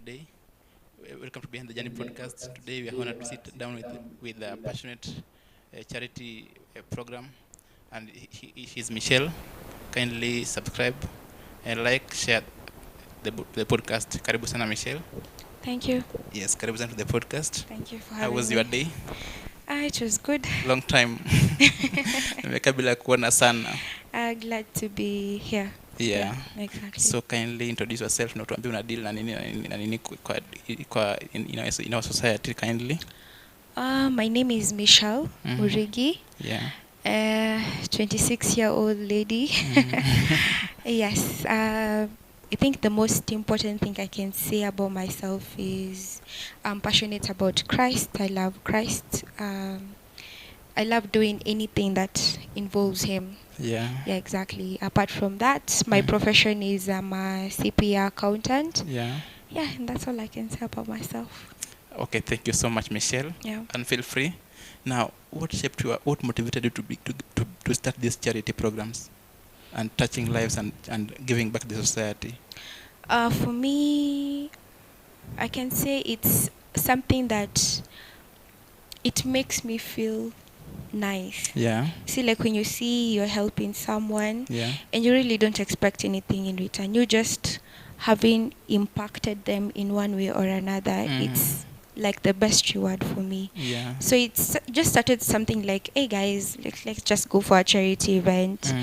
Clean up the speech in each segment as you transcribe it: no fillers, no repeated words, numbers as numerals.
today. Welcome to Behind the Journey podcast. Today we are honored to sit down with a passionate charity program, and he's Michelle. Kindly subscribe and like, share the podcast. Karibu sana Michelle. Thank you. Yes, karibu sana to the podcast. Thank you for How having was me. your day? It was good. Long time. Nimekaa bila kuona sana. Glad to be here. Yeah. Exactly. So kindly introduce yourself na tuambie una deal na nini in our society kindly. My name is Mitchelle Murigi. Yeah. 26-year-old lady. Yes. I think the most important thing I can say about myself is I'm passionate about Christ. I love Christ. I love doing anything that involves him. Yeah, exactly. Apart from that, my profession is I'm a CPA accountant. Yeah, and that's all I can say about myself. Okay, thank you so much, Michelle. Yeah. And feel free. Now, what shaped you? What motivated you to start these charity programs and touching lives and giving back to the society? For me, I can say it's something that it makes me feel nice. Yeah. See, like when you see you're helping someone, Yeah. and you really don't expect anything in return. You just having impacted them in one way or another. It's like the best reward for me. Yeah. So it's just started something like, hey guys, let's just go for a charity event.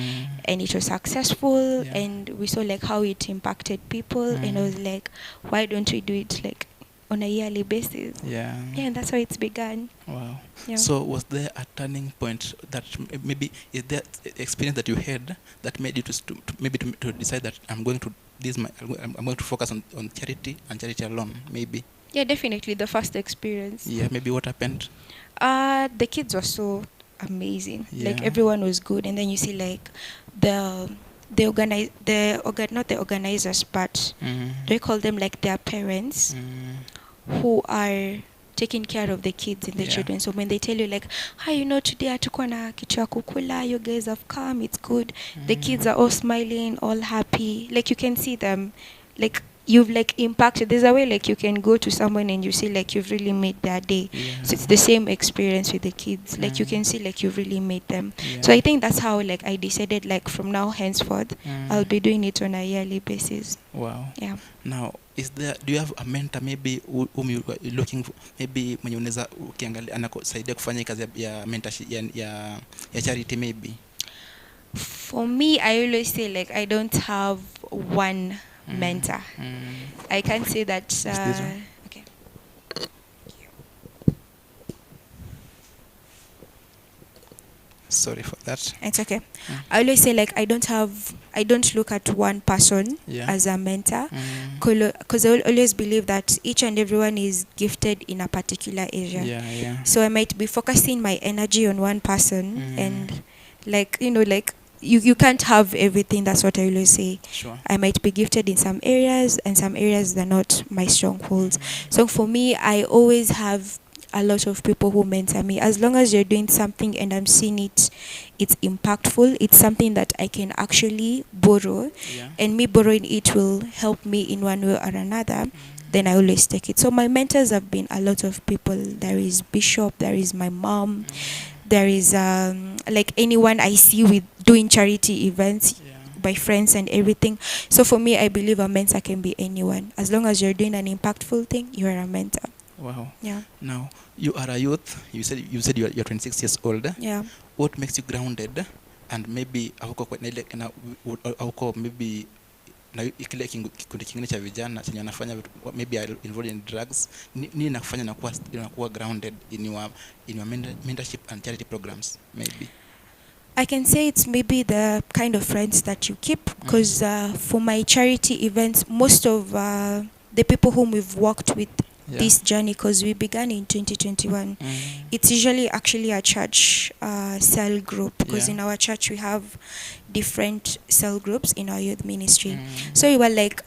And it was successful. Yeah. And we saw like how it impacted people. And I was like, why don't we do it like on a yearly basis? Yeah. And that's how it's begun. Wow. Yeah. So was there a turning point that maybe is there experience that you had that made you to decide that I'm going to focus on charity and charity alone, maybe? Yeah, definitely the first experience. Yeah, maybe what happened? The kids were so amazing. Yeah. Like everyone was good, and then you see like not the organizers, but they call them like their parents who are taking care of the kids and the children. So when they tell you like, hi, today hatuko na kitu ya kukula, you guys have come, it's good. The kids are all smiling, all happy. Like you can see them, like you've like impacted. There's a way like you can go to someone and you see like you've really made their day. Yeah. So it's the same experience with the kids. Like you can see like you've really made them. So I think that's how like I decided like from now henceforth I'll be doing it on a yearly basis. Wow. Yeah. Now, do you have a mentor maybe whom you are looking for, maybe mwenye unaweza ukiangalia anakusaidia kufanya kazi ya mentorship ya charity maybe? For me, I always say like I don't have one mentor. I can't say that. Okay. Sorry for that. It's okay. I always say like I don't look at one person as a mentor, because I always believe that each and everyone is gifted in a particular area. Yeah. So I might be focusing my energy on one person, and like you can't have everything. That's what I always say. Sure. I might be gifted in some areas, and some areas are not my strongholds. So for me, I always have a lot of people who mentor me. As long as you're doing something and I'm seeing it's impactful, it's something that I can actually borrow, and me borrowing it will help me in one way or another, then I always take it. So my mentors have been a lot of people. There is Bishop, there is my mom, there is like anyone I see with doing charity events, by friends and everything. So for me, I believe a mentor can be anyone. As long as you're doing an impactful thing, you're a mentor. Wow. Yeah. Now, you are a youth. You said you're 26 years old. Yeah. What makes you grounded? And maybe maybe na kile kikundi kingine cha vijana chenye wanafanya maybe are involved in drugs, nini nakufanya nakuwa grounded in your mentorship and charity programs maybe? I can say it's maybe the kind of friends that you keep, because for my charity events, most of the people whom we've worked with this journey, because we began in 2021, it's usually actually a church cell group, because in our church we have different cell groups in our youth ministry. So we were like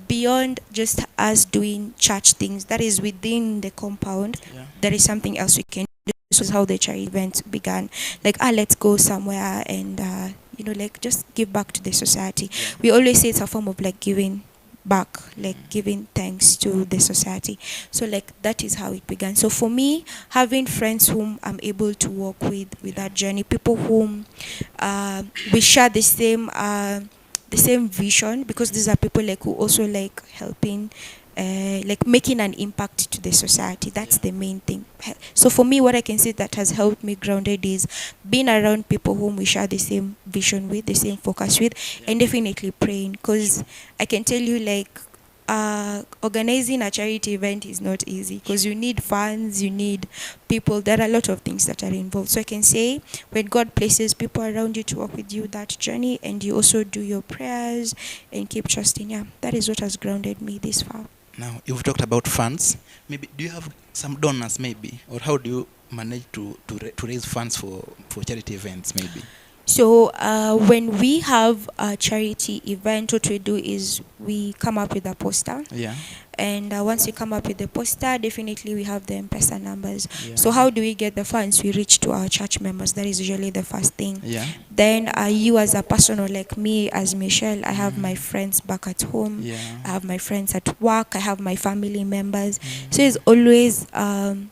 beyond just us doing church things that is within the compound, there is something else we can do. This was how the charity event began. Like, let's go somewhere and like just give back to the society. We always say it's a form of like giving back, like giving thanks to the society. So like that is how it began. So for me, having friends whom I'm able to walk with that journey, people whom we share the same vision, because these are people like who also like helping, like making an impact to the society. That's the main thing. So for me, what I can say that has helped me grounded is being around people whom we share the same vision with, the same focus with, and definitely praying. Because I can tell you, like, organizing a charity event is not easy, because you need funds, you need people. There are a lot of things that are involved. So I can say, when God places people around you to walk with you that journey, and you also do your prayers and keep trusting, yeah, that is what has grounded me this far. Now, you've talked about funds. Maybe do you have some donors, maybe, or how do you manage to raise funds for charity events, maybe? So when we have a charity event, what we do is we come up with a poster. Yeah. And once you come up with the poster, definitely we have the M-Pesa numbers. Yeah. So how do we get the funds? We reach to our church members. That is usually the first thing. Yeah. Then you as a person, or like me as Michelle, I have my friends back at home. Yeah. I have my friends at work. I have my family members. So it's always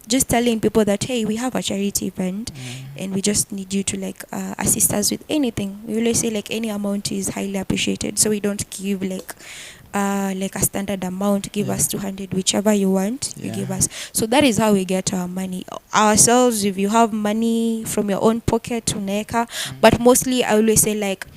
just telling people that, hey, we have a charity event and we just need you to like assist us with anything. We always say like any amount is highly appreciated. So we don't give like a standard amount. Give us 200, whichever you want, you give us. So that is how we get our money ourselves. If you have money from your own pocket, unaweka. But mostly I always say, like,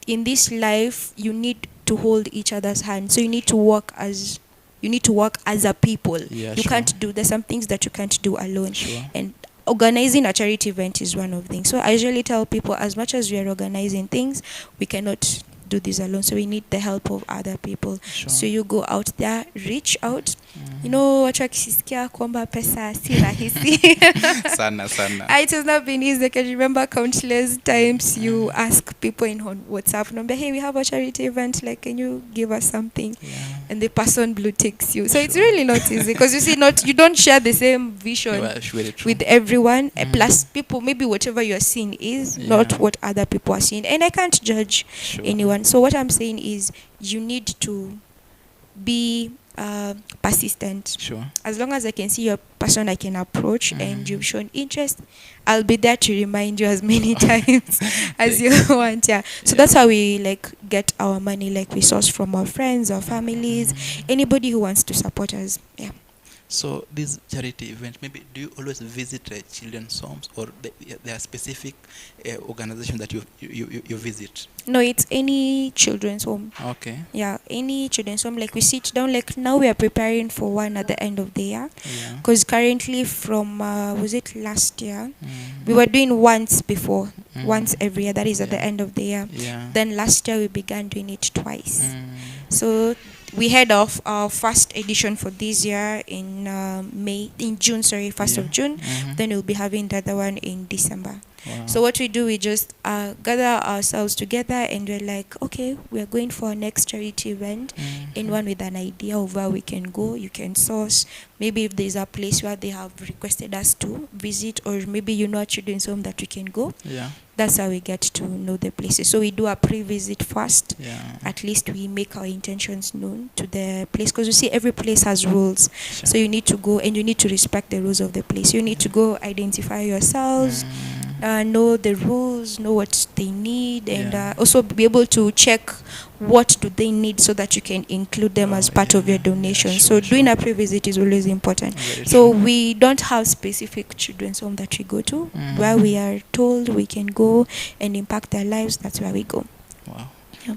in this life you need to hold each other's hand. So you need to work as a people. You can't do, there's some things that you can't do alone. And organizing a charity event is one of things. So I usually tell people, as much as we are organizing things, we cannot do this alone. So we need the help of other people. So you go out there, reach out. You know, watu wakisikia kuomba pesa si rahisi. Sana. It has not been easy. I can remember countless times you ask people in WhatsApp, number, hey, we have a charity event, like, can you give us something? And the person blue ticks you. So it's really not easy, because you see, you don't share the same vision with everyone. Plus people, maybe whatever you're seeing is not what other people are seeing. And I can't judge anyone. So what I'm saying is, you need to be persistent. As long as I can see you're a person I can approach and you've shown interest, I'll be there to remind you as many times as you want. So that's how we like get our money. Like, we source from our friends, our families, anybody who wants to support us. So this charity event, maybe do you always visit children's homes, or there are specific organizations that you visit? No, it's any children's home. Okay. Yeah, any children's home. Like, we sit down, like now we are preparing for one at the end of the year. Because currently from, was it last year? We were doing once before, once every year. That is at the end of the year. Then last year we began doing it twice. So we had off our first edition for this year in June, 1st of June. Then we'll be having the other one in December. So what we do, we just gather ourselves together and we're like, okay, we're going for our next charity event. Anyone with an idea of where we can go, you can source. Maybe if there's a place where they have requested us to visit, or maybe you know a children's home that we can go. That's how we get to know the places. So we do a pre-visit first. At least we make our intentions known to the place, because you see, every place has rules. So you need to go and you need to respect the rules of the place. You need to go identify yourselves, know the rules, know what they need, and also be able to check what do they need, so that you can include them as part of your donation. So doing a pre-visit is always important. So we don't have specific children's home that we go to. Where we are told we can go and impact their lives, that's where we go. Wow.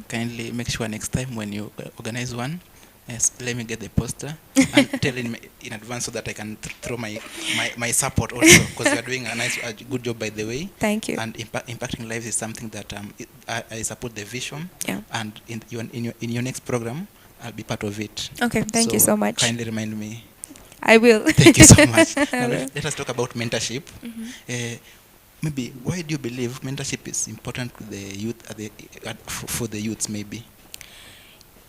Kindly make sure next time when you organize one, let me get the poster and tell me in advance, so that I can throw my support also, because you are doing a good job, by the way. Thank you. And impacting lives is something that I support the vision. And in your next program, I'll be part of it. Okay, thank you so much. Kindly remind me. I will. Thank you so much. Now let us talk about mentorship. Maybe why do you believe mentorship is important to the youth, for the youths, maybe?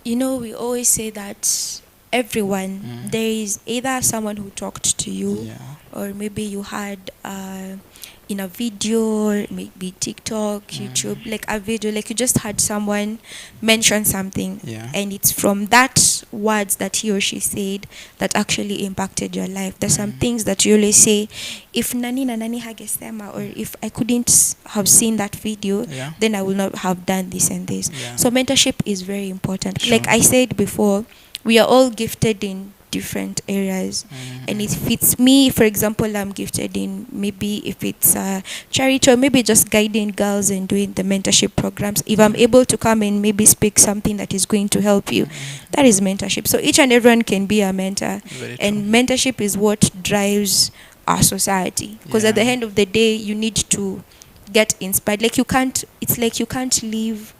You know, we always say that everyone, there is either someone who talked to you, or maybe you had in a video, maybe TikTok, YouTube, like a video, like you just had someone mention something, Yeah. and it's from that words that he or she said that actually impacted your life. There's some things that you always say, if nani na nani hagesema, or if I couldn't have seen that video, Yeah. then I will not have done this and this. Yeah. So mentorship is very important. Sure. Like I said before, we are all gifted in different areas, and if it's me, for example, I'm gifted in, maybe if it's charity, or maybe just guiding girls and doing the mentorship programs, if I'm able to come and maybe speak something that is going to help you, that is mentorship. So each and everyone can be a mentor. Very And true. mentorship is what drives our society, because at the Yeah. end of the day, you need to get inspired. Like you can't live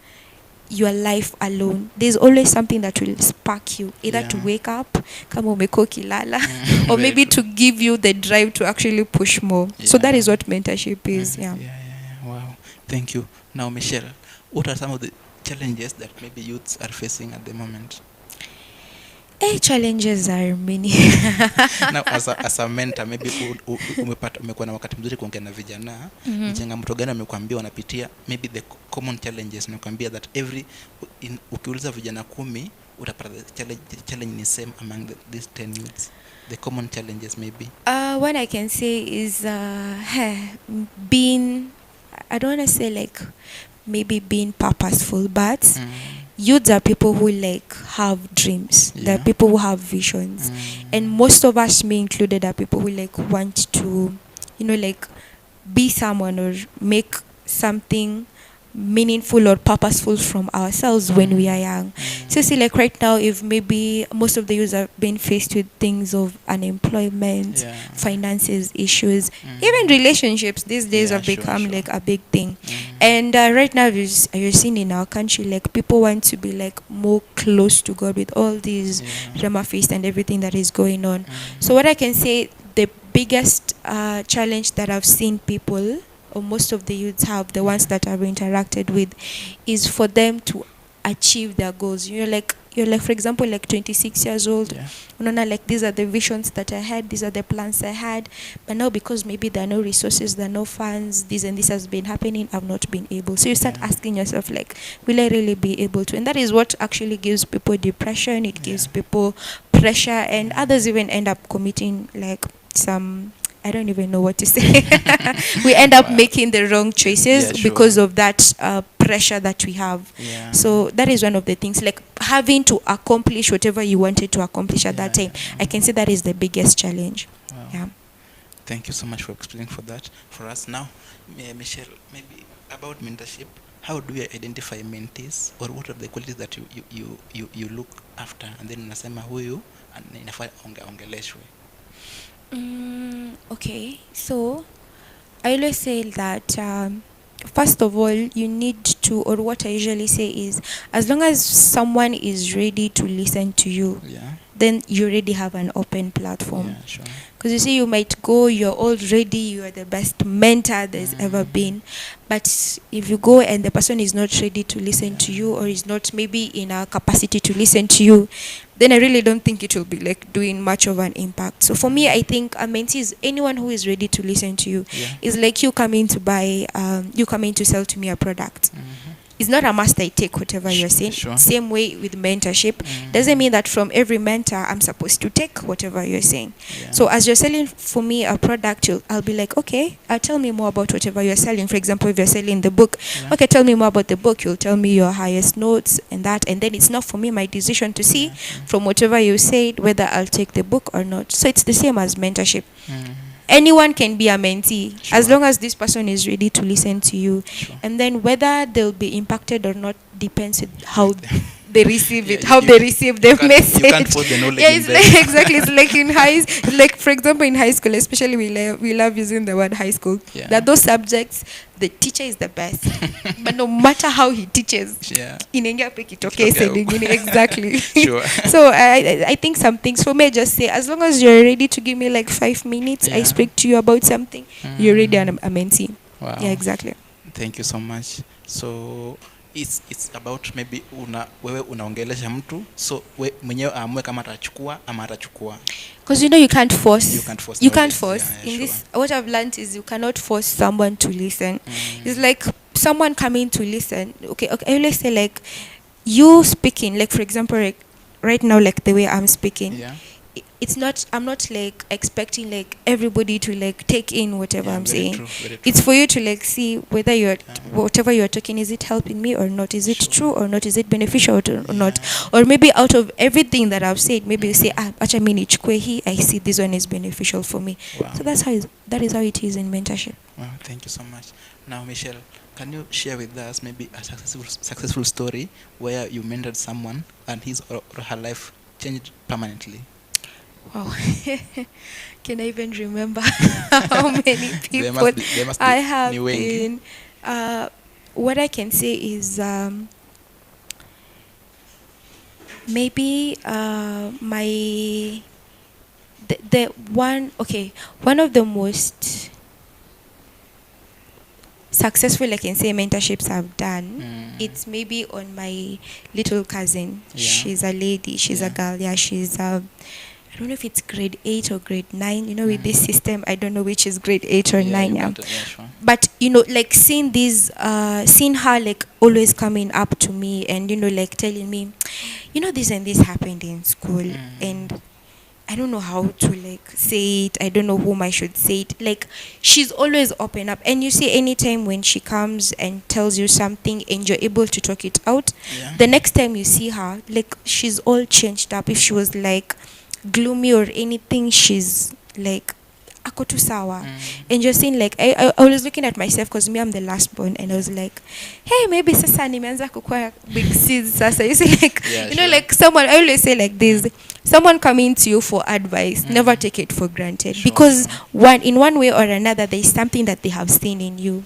your life alone. There's always something that will spark you, either to Yeah. wake up, kama umekuwa ukilala, or Very maybe true. to give you the drive to actually push more. So that is Yeah. what mentorship is. Yeah. Wow. Thank you. Now, Michelle, what are some of the challenges that maybe youths are facing at the moment? Challenges are many. Now, as a mentor, maybe umekuwa na wakati mzuri kuongea na vijana, ni changamoto gani wamekuambia wanapitia, maybe the common challenges, nakwambia that ukiuliza vijana 10 utapata the challenge ni same among these 10 youths, the common challenges maybe. What I can say is being, I don't want to say like maybe being purposeful, but youths are people who like have dreams. Yeah. They're people who have visions. And most of us, me included, are people who like want to, like be someone or make something meaningful or purposeful from ourselves when we are young. So see, like right now, if maybe most of the youth are being faced with things of unemployment, Yeah. finances issues, even relationships these days Yeah, have sure, become sure. like a big thing. And right now, you're seeing in our country, like people want to be like more close to God with all these drama feast and everything that is going on. So what I can say, the biggest challenge that I've seen people, or most of the youths have, the ones that I've interacted with, is for them to achieve their goals. You're like, for example, like 26 years old. Yeah. Like these are the visions that I had, these are the plans I had, but now because maybe there are no resources, there are no funds, this and this has been happening, I've not been able. So you start asking yourself, like, will I really be able to? And that is what actually gives people depression. It gives people pressure, and others even end up committing like some, I don't even know what to say. We end up making the wrong choices because of that pressure that we have. Yeah. So that is one of the things, like having to accomplish whatever you wanted to accomplish at that time. I can say that is the biggest challenge. Wow. Yeah. Thank you so much for explaining for that for us. Now, Michelle, maybe about mentorship, how do you identify mentees, or what are the qualities that you look after, and then unasema huyu inafaa ongeleshwe? Okay, so I always say that first of all, you need to, or what I usually say is, as long as someone is ready to listen to you, then you already have an open platform. Yeah, sure. Because you see, you might go, you're all ready, you are the best mentor there's ever been. But if you go and the person is not ready to listen to you, or is not maybe in a capacity to listen to you, then I really don't think it will be like doing much of an impact. So for me, I think a mentee is anyone who is ready to listen to you. It's like you coming to buy, you coming to sell to me a product. It's not a must I take whatever you're saying. Sure. Same way with mentorship. Doesn't mean that from every mentor I'm supposed to take whatever you're saying. So as you're selling for me a product, I'll be like, okay, tell me more about whatever you're selling. For example, if you're selling the book, okay, tell me more about the book. You'll tell me your highest notes and that. And then it's not for me, my decision to see from whatever you said, whether I'll take the book or not. So it's the same as mentorship. Anyone can be a mentee as long as this person is ready to listen to you. And then whether they'll be impacted or not depends on how they receive it, how they receive the message. You can't put the knowledge it's in like, exactly. It's like in like for example in high school, especially we love using the word high school. That those subjects, the teacher is the best, but no matter how he teaches, inaingia pe kitokee sending exactly. Sure. So I think some things for me, just say as long as you're ready to give me like 5 minutes, I speak to you about something, you're already a mentee. Wow. Yeah, exactly. Thank you so much. So it's about maybe wewe unaongelesha mtu, so mwenyewe aamue kama atachukua ama atachukua. Because you can't force. You can't force. You can't nowadays. force. Yeah, In sure. this, what I've learned is you cannot force someone to listen. It's like someone coming to listen. Okay, I always say, like, you speaking, like, for example, like, right now, like the way I'm speaking. Yeah. It's not, I'm not like expecting like everybody to like take in whatever I'm very saying. True, very true. It's for you to like see whether whatever you're talking, is it helping me or not? Is it true or not? Is it beneficial or not? Or maybe out of everything that I've said, maybe you say, acha mimi nichukue hii, I see this one is beneficial for me. Wow. So that is how it is in mentorship. Wow, thank you so much. Now, Michelle, can you share with us maybe a successful story where you mentored someone and his or her life changed permanently? Wow. Can I even remember how many people there must be I have new been? What I can say is maybe one of the most successful, I can say, mentorships I've done, it's maybe on my little cousin. Yeah. She's a lady, she's a girl, she's I don't know if it's grade 8 or grade 9. With this system, I don't know which is grade 8 or 9. Yeah. Sure. But, like seeing her like always coming up to me and, like telling me, this and this happened in school. And I don't know how to like say it. I don't know whom I should say it. Like, she's always open up. And you see, anytime when she comes and tells you something and you're able to talk it out, the next time you see her, like, she's all changed up. If she was like gloomy or anything, she's like ako tu sawa. And you're saying, like, I was looking at myself because me, I'm the last born, and I was like, hey, maybe sasa nimeanza kukua big seeds sasa. You see, like, like someone, I always say like this, someone coming to you for advice, never take it for granted, because in one way or another, there is something that they have seen in you.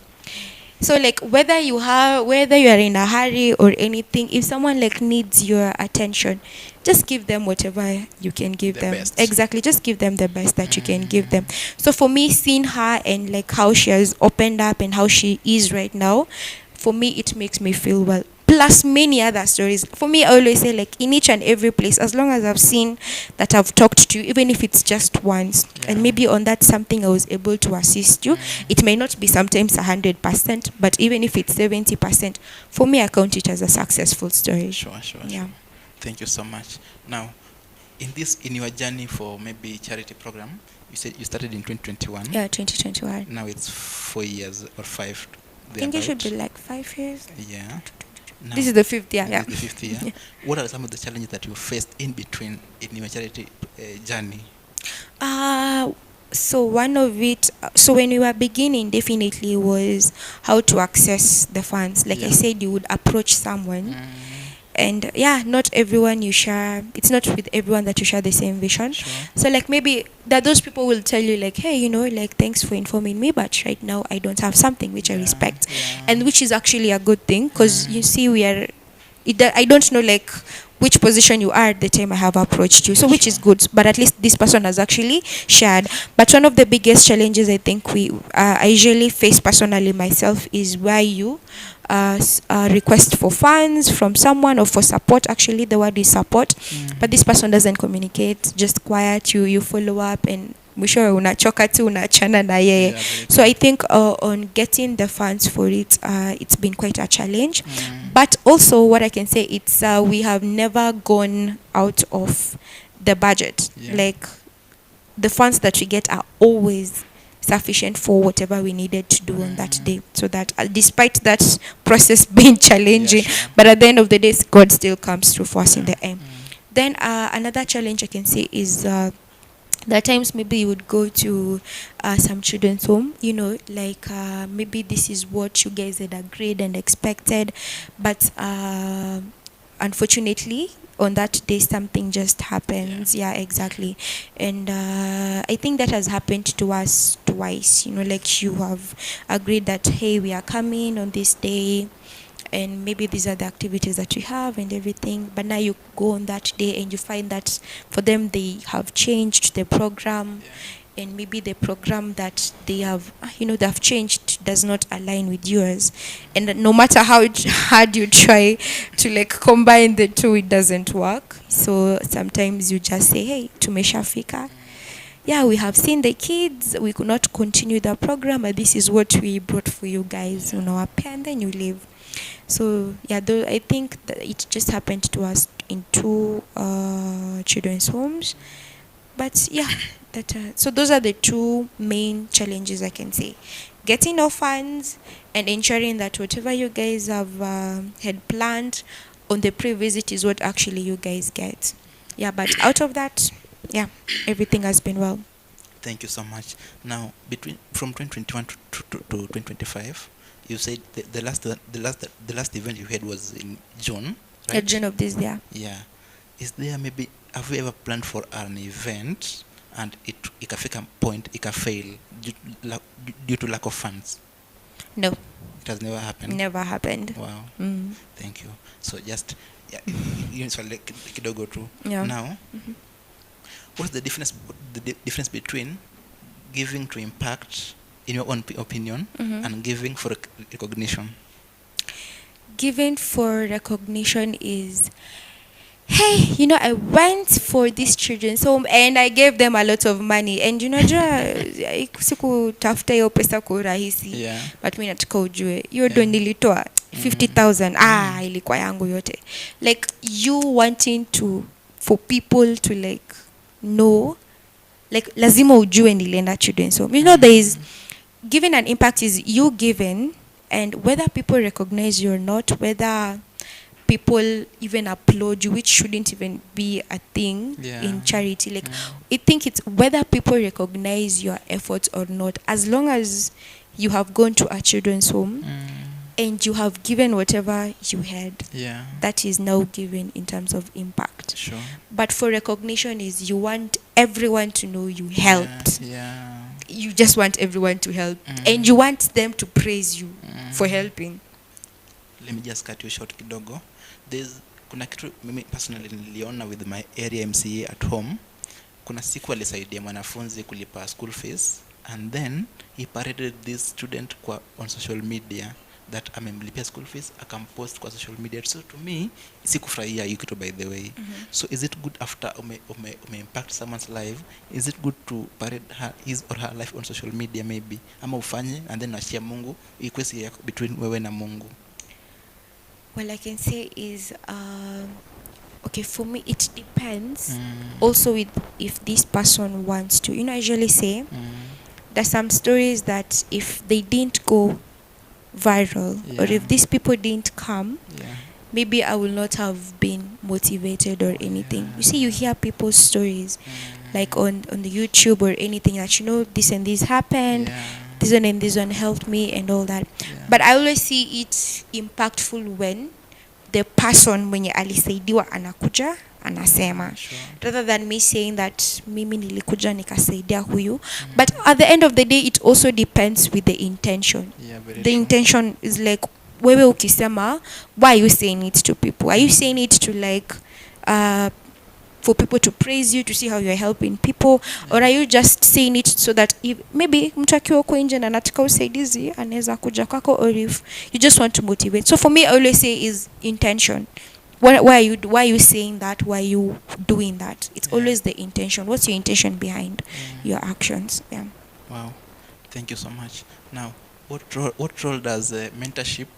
So like whether you are in a hurry or anything, if someone like needs your attention, just give them whatever you can give them. Best. Exactly, just give them the best that you can give them. So for me, seeing her and like how she has opened up and how she is right now, for me it makes me feel well. Plus many other stories. For me, I always say, like, in each and every place, as long as I've seen that I've talked to you, even if it's just once, and maybe on that something I was able to assist you, it may not be sometimes 100%, but even if it's 70%, for me, I count it as a successful story. Sure. Yeah. Thank you so much. Now, in your journey for maybe charity program, you said you started in 2021. Yeah, 2021. Now it's 4 years or 5. I think it should be like 5 years. Yeah. Now, this is the 5th year. Yeah. This is the 5th year. What are some of the challenges that you faced in between in your charity journey? So one of it, so when we were beginning, definitely was how to access the funds. Like I said, you would approach someone. And not everyone you share, it's not with everyone that you share the same vision. Sure. So like maybe that those people will tell you like, hey, like, thanks for informing me, but right now I don't have something, which I respect. And which is actually a good thing, because you see I don't know like which position you are at the time I have approached you, so which is good, but at least this person has actually shared. But one of the biggest challenges I think I usually face personally myself is where you request for funds from someone or for support. Actually, the word is support, but this person doesn't communicate, just quiet. You follow up and mwisho unachoka tu unaachana na yeye. So I think on getting the funds for it, it's been quite a challenge. But also what I can say, it's we have never gone out of the budget. Like, the funds that we get are always sufficient for whatever we needed to do on that day. So that despite that process being challenging, but at the end of the day, God still comes through for us in the end. Then another challenge I can say is there are times maybe you would go to some children's home, like maybe this is what you guys had agreed and expected, but unfortunately on that day something just happens. Exactly. And I think that has happened to us twice. Like, you have agreed that, hey, we are coming on this day, and maybe these are the activities that we have and everything, but now you go on that day and you find that for them they have changed the program, and maybe the program that they have, they've changed does not align with yours, and no matter how hard you try to like combine the two, it doesn't work. So sometimes you just say, hey, tumeshafika, yeah, we have seen the kids, we could not continue the program, but this is what we brought for you guys, and then you leave. So yeah, though I think that it just happened to us in 2 children's homes. But yeah, that so those are the 2 main challenges I can say: getting enough funds and ensuring that whatever you guys have had planned on the pre-visit is what actually you guys get. Yeah, but out of that, yeah, everything has been well. Thank you so much. Now, from 2021 to 2025, you said the last event you had was in June, right? At June of this year. Yeah. Is there maybe, have you ever planned for an event and ikafika point fail due to lack of funds? No. It has never happened. Never happened. Wow. Thank you. So just kidogo tu. Yeah. Now, what's the difference between giving to impact, in your own opinion, and giving for recognition? Giving for recognition is, hey, I went for this children's home and I gave them a lot of money, and sikutafuta hiyo pesa kwa urahisi. Yeah. But mimi nataka ujue hiyo ndo nilitoa 50,000 ilikuwa yangu yote. Like you wanting for people to like know, like lazima ujue nilienda children's home. There is giving an impact is you giving, and whether people recognize you or not, whether people even applaud you, which shouldn't even be a thing in charity. Like I think it's whether people recognize your efforts or not. As long as you have gone to a children's home and you have given whatever you had, that is now given in terms of impact. Sure. But for recognition is you want everyone to know you helped. Yeah. You just want everyone to help, and you want them to praise you for helping. Let me just cut you short kidogo. Kuna kitu mimi personally niliona with my area MCA at home. Kuna siku alisaidia mwanafunzi kulipa school fees, and then he paraded this student on social media that amemlipia school fees, akampost kwa social media. So to me, sikufurahia hiyo kitu, by the way. So is it good after ume impact someone's life, is it good to parade his or her life on social media maybe, ama ufanye and then nachia Mungu, ikwesi between wewe na Mungu? Well, I can say is okay, for me it depends also with if this person wants to. I usually say there's some stories that if they didn't go viral, or if these people didn't come, maybe I will not have been motivated or anything. You see, you hear people's stories like on the YouTube or anything that this and this happened, this one and this one helped me and all that. But I always see it impactful when the person mwenye alisaidiwa anakuja anasema, rather than me saying that mimi nilikuja nikasaidia huyu. But at the end of the day, it also depends with the intention. The intention is like, wewe ukisema, why are you saying it to people? Are you saying it to like for people to praise you, to see how you're helping people, or are you just saying it so that if maybe mtu akiwa huko nje na anataka usaidizi anaweza kuja kwako, or if you just want to motivate? So for me, I always say is intention. Why are you saying that? Why are you doing that? It's always the intention. What's your intention behind your actions? Yeah. Wow, thank you so much. Now, what role does mentorship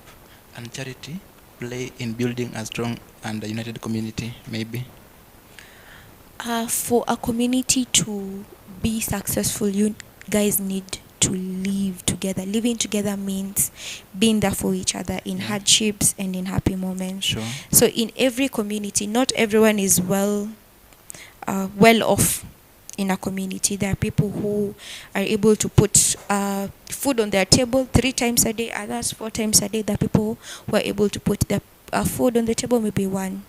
and charity play in building a strong and a united community, maybe? For a community to be successful, you guys need to live together. Living together means being there for each other in hardships and in happy moments. Sure. So in every community, not everyone is well off in a community. There are people who are able to put food on their table 3 times a day, others 4 times a day. There are people who are able to put the food on the table maybe one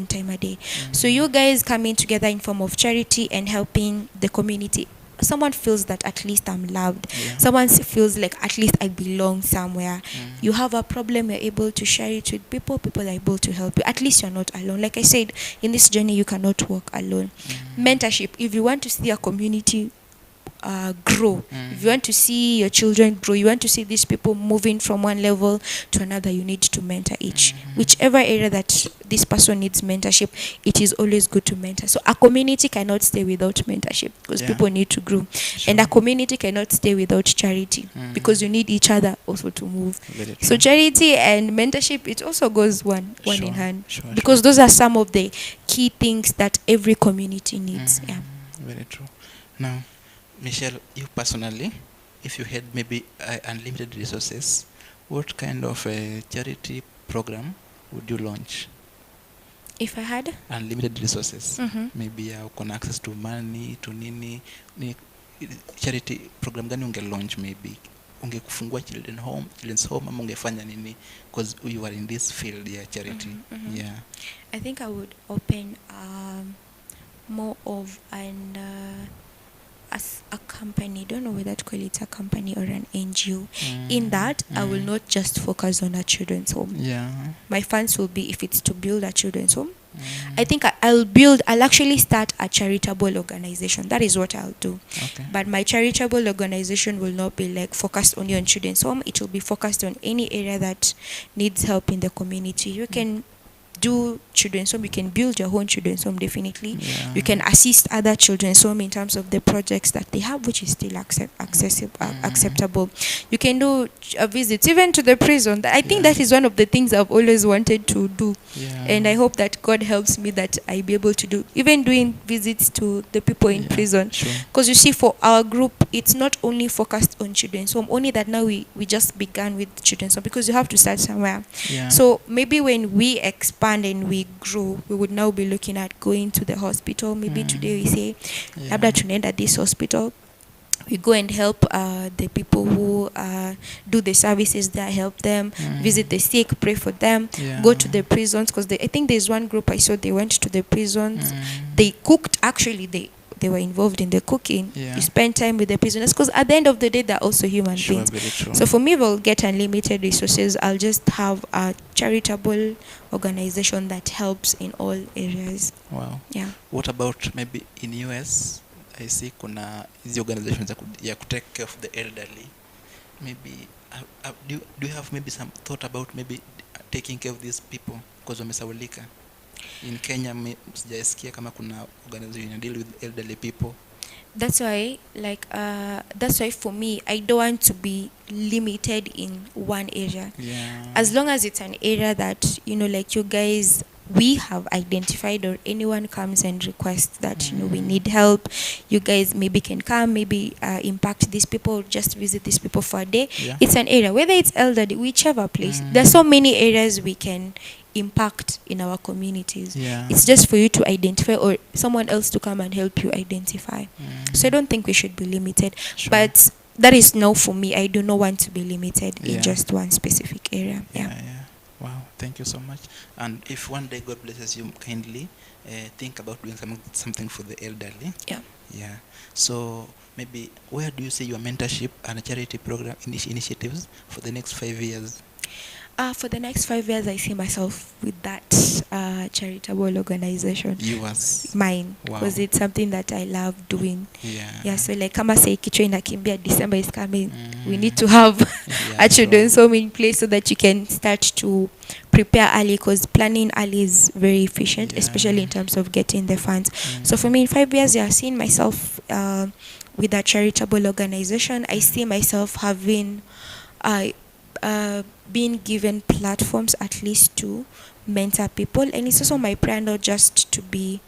time a day. So you guys coming together in form of charity and helping the community, someone feels that at least I'm loved. Someone feels like at least I belong somewhere. You have a problem, you're able to share it with people. People are able to help you. At least you're not alone. Like I said, in this journey, you cannot walk alone. Mentorship, if you want to see a community grow, if you want to see your children grow, you want to see these people moving from one level to another, you need to mentor each. Whichever area that this person needs mentorship, it is always good to mentor. So a community cannot stay without mentorship, because people need to grow. Sure. And a community cannot stay without charity, because you need each other also to move. Very So true. charity and mentorship, it also goes one in Sure, hand, sure, because those are some of the key things that every community needs. Yeah. Very true. Now, Michelle, you personally, if you had maybe unlimited resources, what kind of a charity program would you launch? If I had Unlimited resources, maybe uko na access to money, to nini, charity program gani unge launch? Maybe ungekufungua children's home ama ungefanya nini, because you are in this field ya charity. Yeah, I think I would open more of as a company, don't know whether to call it a company or an NGO, in that I will not just focus on a children's home. yeah, My funds will be, if it's to build a children's home, I think I'll actually start a charitable organization. That is what I'll do. okay. But my charitable organization will not be like focused only on children's home. It will be focused on any area that needs help in the community. You can do children's home, you can build your own children's home, definitely. Yeah. You can assist other children's home in terms of the projects that they have, which is still acceptable. You can do visits even to the prison. I think that is one of the things I've always wanted to do. Yeah. And I hope that God helps me that I be able to do, even doing visits to the people in prison. Sure. Because you see, for our group, it's not only focused on children's home, only that now we just began with children's home, because you have to start somewhere. Yeah. So maybe when we expand and we grow, we would now be looking at going to the hospital. Maybe today we say, labda tunaenda this hospital. We go and help the people who do the services there, help them, visit the sick, pray for them, go to the prisons. Because I think there's one group I saw, they went to the prisons. They cooked, actually, they were involved in the cooking. You spend time with the prisoners, because at the end of the day, they're also human beings. So for me, if I'll get unlimited resources, I'll just have a charitable organization that helps in all areas. Wow. Yeah. What about maybe in US? I see kuna hizi organizations ya take care of the elderly. Maybe do you have maybe some thought about maybe taking care of these people because wamesaulika? In Kenya sijasikia kama kuna organization deal with elderly people. That's why for me, I don't want to be limited in one area. Yeah. As long as it's an area that, like you guys, we have identified, or anyone comes and requests that, we need help, you guys maybe can come, maybe impact these people, just visit these people for a day. Yeah. It's an area, whether it's elderly, whichever place. There's so many areas we can impact in our communities. Yeah. It's just for you to identify, or someone else to come and help you identify. So I don't think we should be limited. Sure. But that is no for me. I do not want to be limited in just one specific area. Yeah. Wow, thank you so much. And if one day God blesses you kindly, think about doing something for the elderly. Yeah. Yeah. So maybe where do you see your mentorship and charity program initiatives for the next 5 years? For the next 5 years, I see myself with that charitable organization. Yours. Mine. Wow. Because it's something that I love doing. Yeah. Yeah, so like kama say kichwa inakimbia, December is coming. We need to have a children's home in place so that you can start to prepare early, because planning early is very efficient, especially in terms of getting the funds. So for me, in 5 years, I've seen myself with a charitable organization. I see myself having being given platforms at least to mentor people, and it's also my prayer not just to be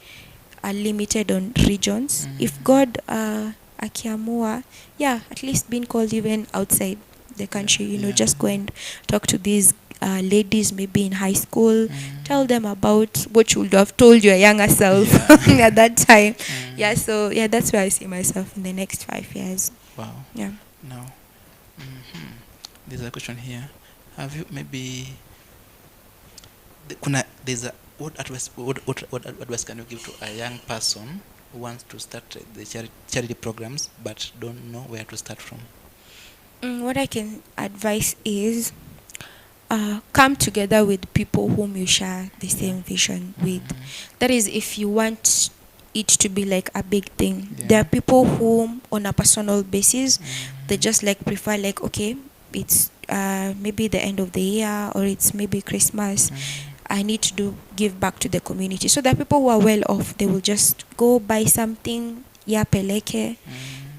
limited on regions. If God akiamua, at least being called even outside the country, just go and talk to these ladies maybe in high school, tell them about what you would have told your younger self at that time. So that's where I see myself in the next 5 years. Wow. Yeah. Now, there's a question here. Have you maybe what advice can you give to a young person who wants to start the charity programs but don't know where to start from? What I can advise is come together with people whom you share the same vision with. That is, if you want it to be like a big thing. Yeah. There are people who, on a personal basis, they just like prefer like, okay, it's maybe the end of the year or it's maybe Christmas. I need to give back to the community. So there are people who are well off. They will just go buy something, ya peleke,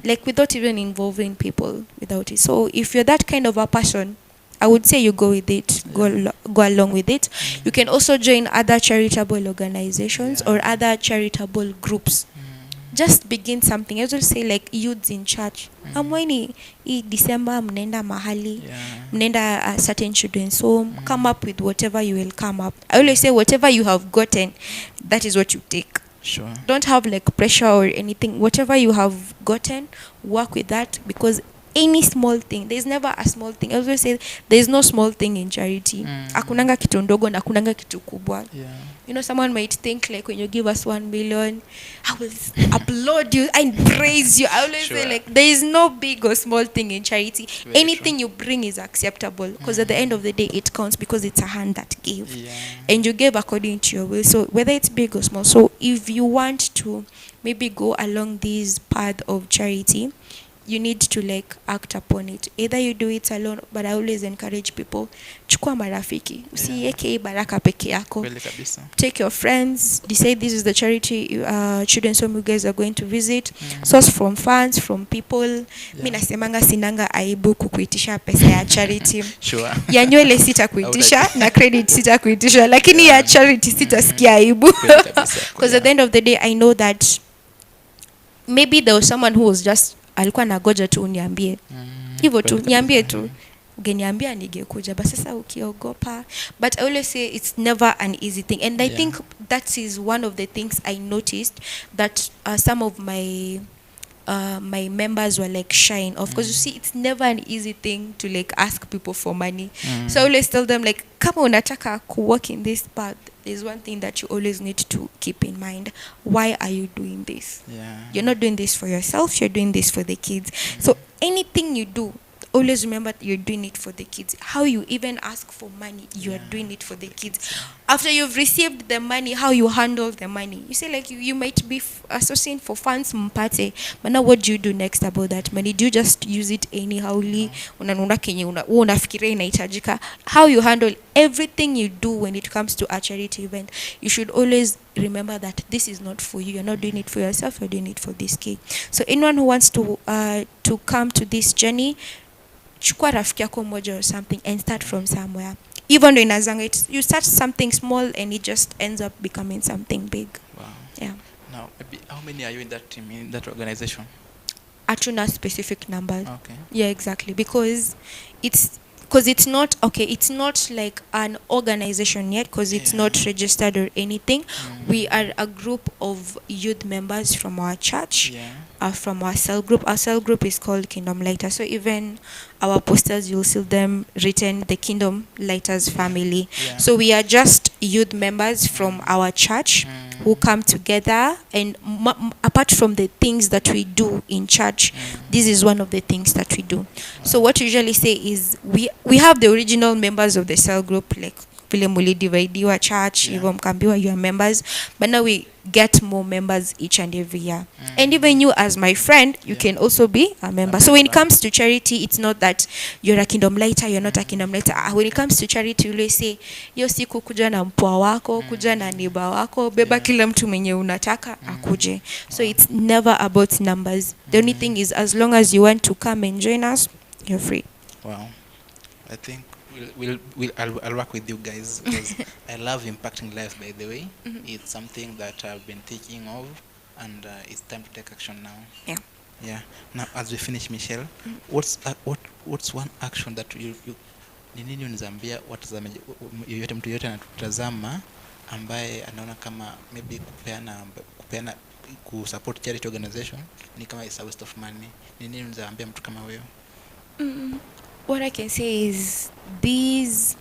like without even involving people without it. So if you're that kind of a person, I would say you go with it, go along with it. You can also join other charitable organizations or other charitable groups. Just begin something. I would say like youths in church. Amweni December mnenda mahali, mnenda a certain children's home. Come up with whatever you will come up. I always say whatever you have gotten, that is what you take. Sure. Don't have like pressure or anything. Whatever you have gotten, work with that, because any small thing, there's never a small thing. I always say there's no small thing in charity. Akunanga kitu ndogo na akunanga kitu kubwa. You know, someone might think like when you give us 1 million, I will applaud you and praise you. I always say like there is no big or small thing in charity. Very Anything you bring is acceptable, because at the end of the day it counts, because it's a hand that gave. And you gave according to your will. So whether it's big or small. So if you want to maybe go along this path of charity, you need to like act upon it. Either you do it alone, but I always encourage people, chukua marafiki, usiweke baraka peke yako. Take your friends, decide this is the charity children's home you guys are going to visit. Source from funds, from people. Mimi nasemanga sinanga aibu kukuitisha pesa ya charity. Ya nywele sitakuitisha na credit sitakuitisha, lakini ya charity sitasikia aibu. Because at the end of the day I know that maybe there was someone who was just alikuwa nagoja tu uniambie hivyo tu, niambie tu, ungeniambia ningekuja. But sasa ukiogopa. But I always say it's never an easy thing, and I think that is one of the things I noticed that some of my my members were like shying off, because you see it's never an easy thing to like ask people for money. So I always tell them like, kama unataka walk in this path, there's one thing that you always need to keep in mind. Why are you doing this? You're not doing this for yourself, you're doing this for the kids. So anything you do, always remember that you're doing it for the kids. How you even ask for money, you are doing it for the kids. After you've received the money, how you handle the money. You say like you might be associating for funds mpate, but now what do you do next about that money? Do you just use it anyhowly? Unanuna kenye unafikiria inahitajika? How you handle everything you do when it comes to a charity event, you should always remember that this is not for you. You're not doing it for yourself, you're doing it for this kid. So anyone who wants to come to this journey, chukua rafiki yako moja or something and start from somewhere. Even in Azanga, you start something small and it just ends up becoming something big. Wow. Yeah. Now, how many are you in that team, in that organization? Atuna specific numbers. Okay. Yeah, exactly. Because it's not okay. It's not like an organization yet, because it's not registered or anything. We are a group of youth members from our church. From our cell group. Our cell group is called Kingdom Lighters. So even our posters, you'll see them written the Kingdom Lighters family. So we are just youth members from our church who come together, and apart from the things that we do in church, this is one of the things that we do. So what we usually say is we have the original members of the cell group, like vile mulidivaidiwa church, hivyo mkaambiwa you are members, but now we get more members each and every year. And even you as my friend, you can also be a member. So when it comes to charity, it's not that you're a Kingdom Lighter, you're not a Kingdom Lighter. When it comes to charity, you always say, yo siku kuja na mpwa wako, kuja na neighbor wako, beba kila mtu mwenye unataka akuje. So it's never about numbers. The only thing is, as long as you want to come and join us, you're free. Wow. I think I'll work with you guys, because I love impacting lives, by the way. It's something that I've been thinking of, and it's time to take action now. Yeah. Now as we finish, Michelle, what's one action that you ni nini unizambia watazamaji yoyote, mtu yote anatutazama ambaye anaona kama maybe kupeana kusupport charity organization ni kama is a waste of money? Ni nini unizambia mtu kama wewe? What I can say is these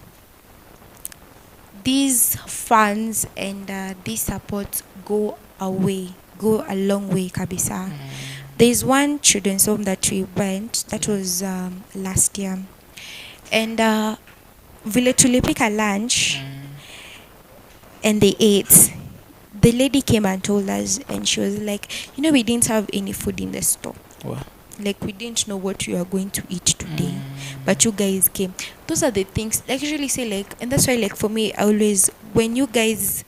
funds and this support go a long way kabisa. There's one children's home that we went, that was last year, and vile tulipika lunch and they ate. the lady came and told us, and she was like, we didn't have any food in the store. Wow. Like, we didn't know what you are going to eat today, but you guys came. Those are the things, like, usually say, like, and that's why, like, for me, I always, when you guys,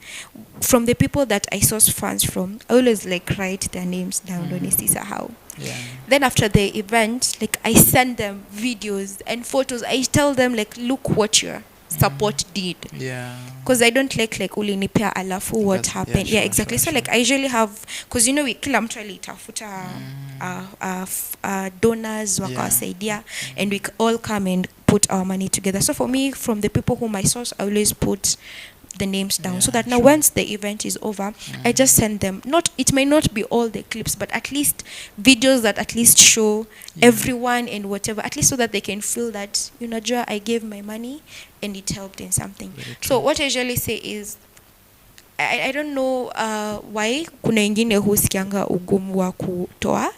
from the people that I source funds from, I always, like, write their names down on how. Yeah. Then after the event, like, I send them videos and photos. I tell them, like, look what your support did. Yeah. Because I don't like ulinipea alafu what Because- happened. yeah, Yeah, sure, exactly. sure, So like sure. I usually have, because we kila mtu alitafuta donors wakawasaidia, and we all come and put our money together. So for me, from the people whom I source, I always put the names down, so Yeah, that now sure. once the event is over, I just send them, it may not be all the clips, but at least videos that at least show everyone and whatever, at least so that they can feel that, I gave my money and it helped in something. Very So true. what I usually say is, I don't know why kuna ingine husikianga ugumu wa kutoa.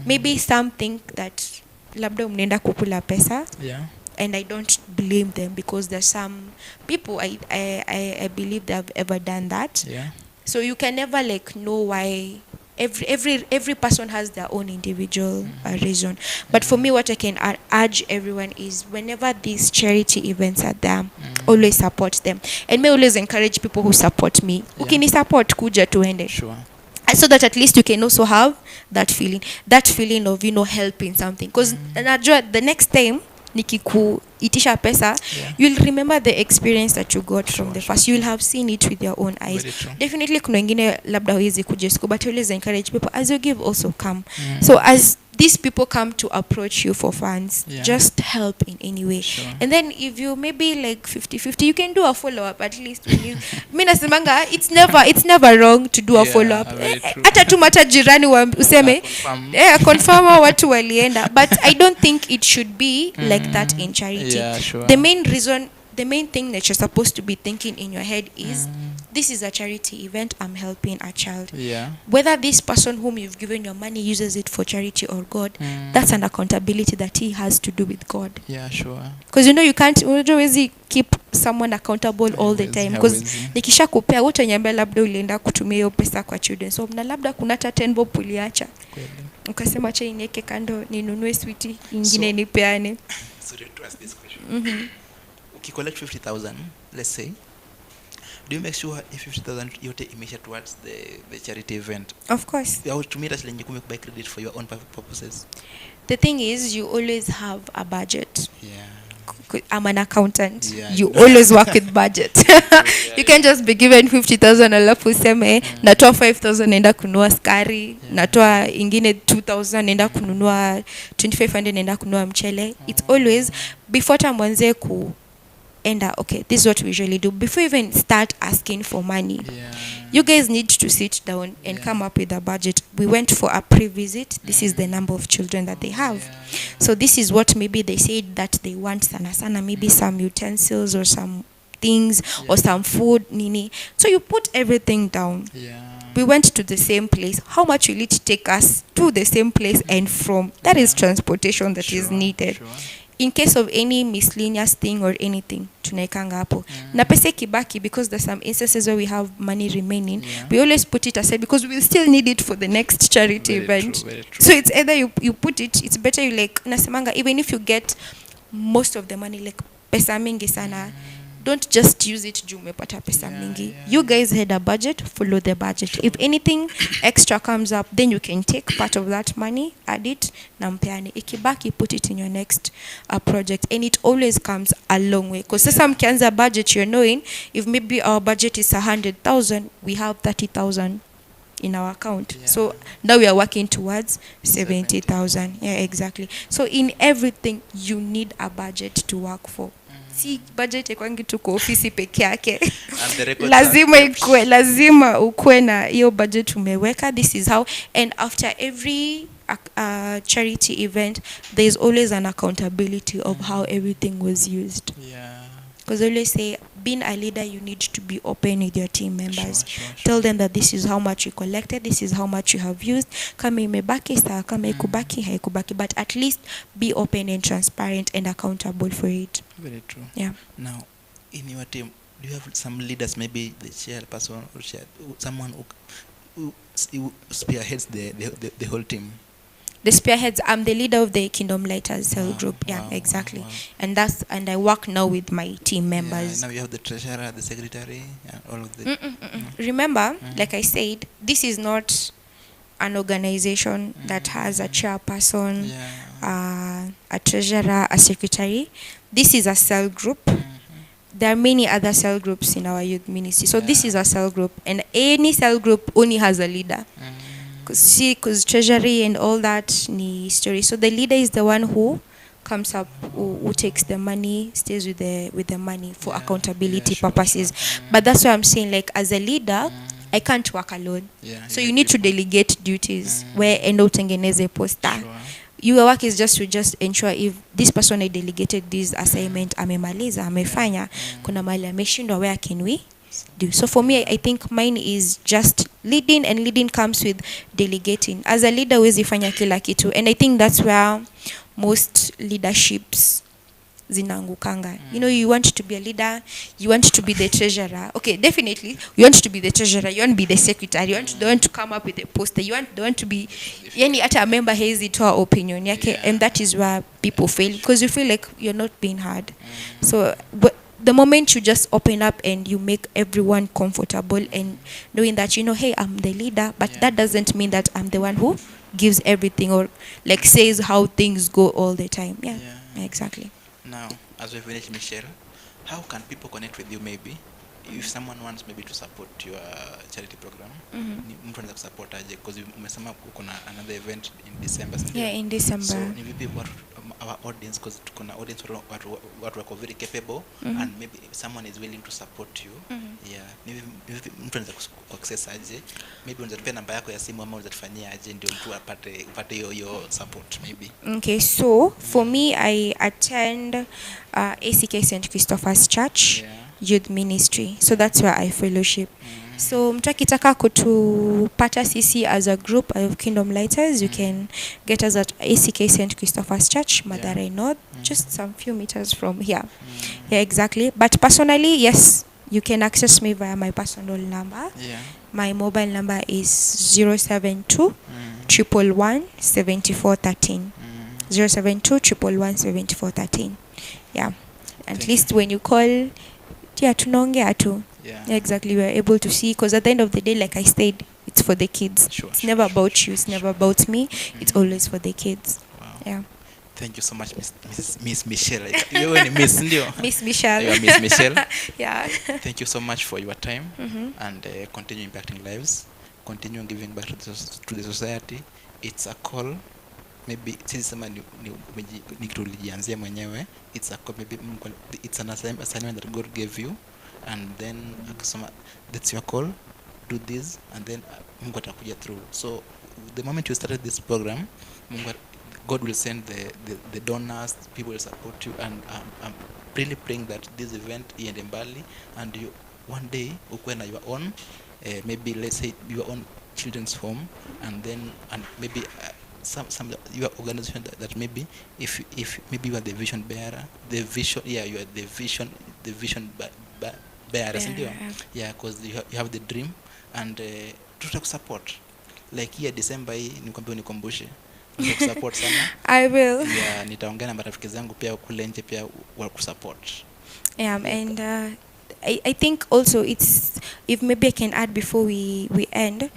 Maybe some think that labda mnaenda kukula pesa. Yeah. And I don't blame them, because there's some people I believe they have ever done that. Yeah. So you can never like know why. Every person has their own individual reason. But for me, what I can urge everyone is, whenever these charity events are there, always support them. And may always encourage people who support me. Yeah. Ukini support kuja tuende. Sure. So that at least you can also have that feeling of helping something. Because the next time nikikuitisha pesa, you'll remember the experience that you got from the first. You'll have seen it with your own eyes. Definitely kuna wengine labda huwezi kuja siku, but always encourage people, as you give, also come. So as these people come to approach you for funds, just help in any way. Sure. And then if you maybe like 50-50, you can do a follow-up at least. Mimi nasemanga, it's never wrong to do a follow-up. Hata tu mata jirani useme, confirm watu walienda. But I don't think it should be like that in charity. Yeah, sure. The main thing that you're supposed to be thinking in your head is, this is a charity event, I'm helping a child. Yeah. Whether this person whom you've given your money uses it for charity or God, that's an accountability that he has to do with God. Yeah, sure. Because you can't always keep someone accountable all the time. Because nikisha kupea utanyambia labda ulienda kutumia hiyo pesa kwa children. So na labda kuna hata 10 bob uliacha. Ukasema acha niweke kando ninunue sweetie ingine nipeane. Sorry to ask this question. Collect 50,000, let's say, do you make sure if 50,000 yote imeisha towards the charity event? Of course. You have to meet us lenye buy credit for your own purposes. The thing is, you always have a budget. Yeah. I'm an accountant. Yeah, You always work with budget. You can't just be given 50,000 alafu useme natoa 5,000 naenda kununua skari, natoa ingine 2,000 naenda kununua 2,500 naenda kununua mchele. It's always before tamwanze ku okay, this is what we usually do. Before you even start asking for money, you guys need to sit down and come up with a budget. We went for a pre-visit. This is the number of children that they have. So this is what maybe they said that they want sana, maybe some utensils or some things or some food, nini. So you put everything down. We went to the same place. How much will it take us to the same place and from? That is transportation that is needed. In case of any miscellaneous thing or anything, tunaikanga hapo. Na pesa kibaki, because there's some instances where we have money remaining, we always put it aside because we'll still need it for the next charity event. Very true. So it's either you put it, it's better you like, nasemanga, even if you get most of the money, like pesa mingi sana, don't just use it juu umepata pesa mingi. You guys had a budget, follow the budget. If anything extra comes up, then you can take part of that money, add it, na mpeane. Ikibaki, put it in your next project. And it always comes a long way. Because sasa mkianza budget, you're knowing, if maybe our budget is 100,000, we have 30,000 in our account. So now we are working towards 70,000. Yeah, exactly. So in everything, you need a budget to work for. Si budget ekwangi tu kwa ofisi peke yake. Lazima ukue na hiyo budget umeweka. This is how, and after every charity event, there is always an accountability of how everything was used. Because I always say, being a leader, you need to be open with your team members. Sure. Tell them that this is how much you collected, this is how much you have used. Kama imebaki sawa, kama ikubaki haikubaki, but at least be open and transparent and accountable for it. Very true. Yeah. Now, in your team, do you have some leaders, maybe the chairperson or someone who spearheads the whole team? The spearheads, I'm the leader of the Kingdom Lighters cell group. Yeah, Wow, exactly. wow. And I work now with my team members. Yeah, now you have the treasurer, the secretary, and all of the. Remember, like I said, this is not an organization that has a chairperson, a treasurer, a secretary. This is a cell group. There are many other cell groups in our youth ministry. So this is a cell group, and any cell group only has a leader. Because treasury and all that ni story. So the leader is the one who comes up, who takes the money, stays with the money for accountability purposes. But that's why I'm saying, like, as a leader, I can't work alone. So you need to delegate duties where endo utengeneze poster. Your work is just to ensure if this person I delegated this assignment amemaliza, amefanya, kuna mali ameshindwa, where can we do? So for me, I think mine is just leading, and leading comes with delegating. As a leader, huwezi fanya kila kitu, and I think that's where most leaderships zinaangukanga. You know, you want to be a leader, you want to be the treasurer. Okay, definitely, you want to be the treasurer, you want to be the secretary, you want to come up with a poster, you want to be, yani hata a member hazi toa opinion yake, and that is where people fail, because you feel like you're not being heard. So the moment you just open up and you make everyone comfortable and knowing that, you know, hey, I'm the leader, but that doesn't mean that I'm the one who gives everything or like says how things go all the time. Yeah. Exactly. Now, as we finish, Michelle, how can people connect with you? Maybe if someone wants maybe to support your charity program, mtu anaweza kusupport aje? Because umesema kuna another event in December. Yeah, in December. So ni vipi our audience, because kuna audience watu wako very capable, and maybe if someone is willing to support you, ni vipi mtu anaweza access aje? Maybe unaweza tupia namba yako ya simu, ama unaweza tufanyia aje ndio mtu apate hiyo support maybe? Okay, so for me, I attend ACK St. Christopher's Church Youth Ministry. So that's where I fellowship. So mtu akitaka kutupata sisi as a group of Kingdom Lighters, you can get us at ACK St. Christopher's Church, Mathare North, just some few meters from here. Yeah, exactly. But personally, yes, you can access me via my personal number. My mobile number is 072 111 7413. 072 111 7413. Yeah. At least when you call, tunaongea tu. Exactly, we're able to see, because at the end of the day, like I said, it's for the kids. It's never about you, it's never about me. It's always for the kids. Yeah. Thank you so much, Miss Michelle. You are Miss Ndio. Miss Michelle. You are Miss Michelle. Yeah. Thank you so much for your time, and continue impacting lives, continue giving back to the society. It's a call. Maybe sisi sema ni kitu ulijianzia mwenyewe. It's a call, maybe it's an assignment that God gave you, and then akasema that's your call, do this, and then Mungu atakuja through. So the moment you started this program, God will send the donors, people will support you, and I'm really praying that this event iende mbali, and you one day ukuwe na your own, maybe let's say your own children's home, and maybe some your organization that maybe if maybe you are the vision bearer, you are the vision bearer, because you have the dream, and to support, like here December hii nikwambia unikumbushe support sana. I will. Yeah, nitaongea na marafiki zangu pia kule nje pia wa kusupport. And I think also it's, if maybe I can add before we end,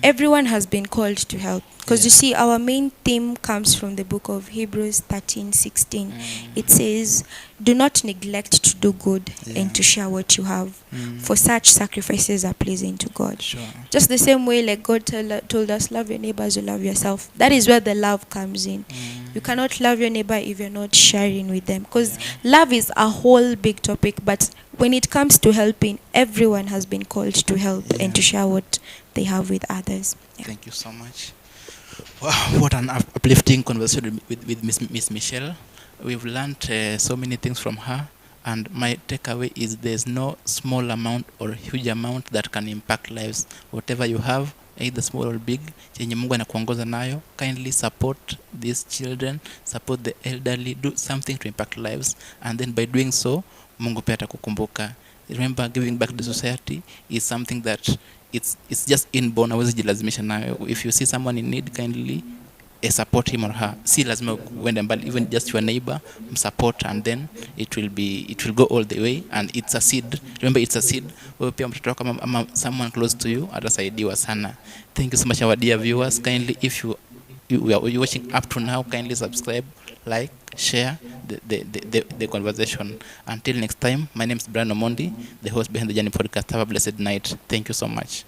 everyone has been called to help, because you see our main theme comes from the book of Hebrews 13:16. It says, do not neglect to do good and to share what you have, for such sacrifices are pleasing to God. Just the same way like God told us, love your neighbor as you love yourself. That is where the love comes in. You cannot love your neighbor if you're not sharing with them, because love is a whole big topic, but when it comes to helping, everyone has been called to help and to share what they have with others. Thank you so much. Wow, what an uplifting conversation with Miss Michelle. We've learned so many things from her, and my takeaway is there's no small amount or huge amount that can impact lives. Whatever you have, either small or big, chenye Mungu anakuongoza nayo, kindly support these children, support the elderly, do something to impact lives, and then by doing so, Mungu pia atakukumbuka. Remember, giving back to society is something that it's just inborn. Hawezi jilazimisha nayo. If you see someone in need, kindly support him or her. Si lazima uende mbali, even just your neighbor, support, and then it will go all the way, and it's a seed. Remember, it's a seed. Wewe pia mtoto wako ama someone close to you atasaidiwa sana. Thank you so much, our dear viewers. Kindly, if you are watching up to now, kindly subscribe, like, share the conversation. Until next time, my name is Brian Omondi, the host behind the Journey podcast. Have a blessed night. Thank you so much.